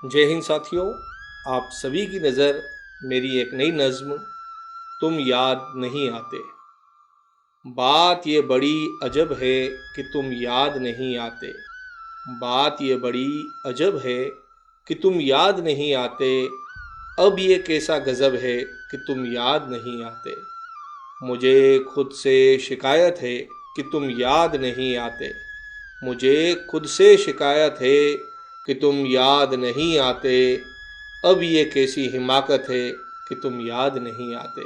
जय हिंद साथियों, आप सभी की नज़र मेरी एक नई नज़्म तुम याद नहीं आते। बात ये बड़ी अजब है कि तुम याद नहीं आते। बात ये बड़ी अजब है कि तुम याद नहीं आते। अब ये कैसा गज़ब है कि तुम याद नहीं आते। मुझे खुद से शिकायत है कि तुम याद नहीं आते। मुझे खुद से शिकायत है कि तुम याद नहीं आते। अब ये कैसी हिमाकत है कि तुम याद नहीं आते।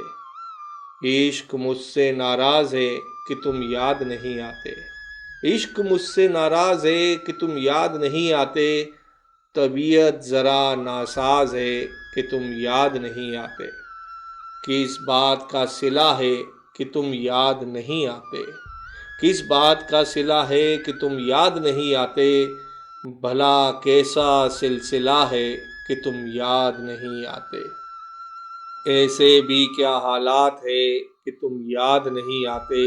इश्क मुझसे नाराज़ है कि तुम याद नहीं आते। इश्क मुझसे नाराज़ है कि तुम याद नहीं आते। तबीयत ज़रा नासाज है कि तुम याद नहीं आते। किस बात का सिला है कि तुम याद नहीं आते। किस बात का सिला है कि तुम याद नहीं आते। भला कैसा सिलसिला है कि तुम याद नहीं आते। ऐसे भी क्या हालात है कि तुम याद नहीं आते।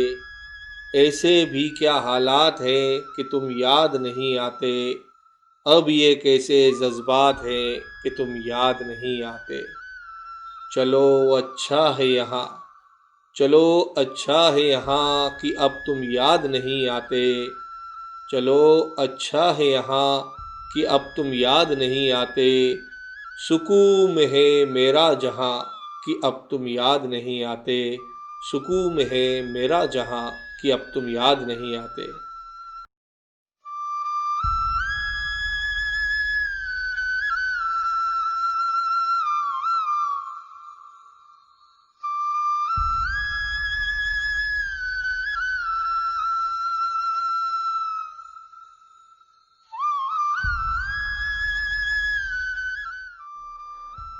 ऐसे भी क्या हालात है कि तुम याद नहीं आते। अब ये कैसे जज्बात है कि तुम याद नहीं आते। चलो अच्छा है यहाँ, चलो अच्छा है यहाँ कि अब तुम याद नहीं आते। चलो अच्छा है यहाँ कि अब तुम याद नहीं आते। सुकून में है मेरा जहाँ कि अब तुम याद नहीं आते। सुकून में है मेरा जहाँ कि अब तुम याद नहीं आते।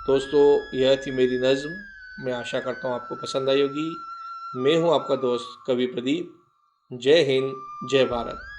दोस्तों, यह थी मेरी नज़्म। मैं आशा करता हूँ आपको पसंद आई होगी। मैं हूँ आपका दोस्त कवि प्रदीप। जय हिंद, जय भारत।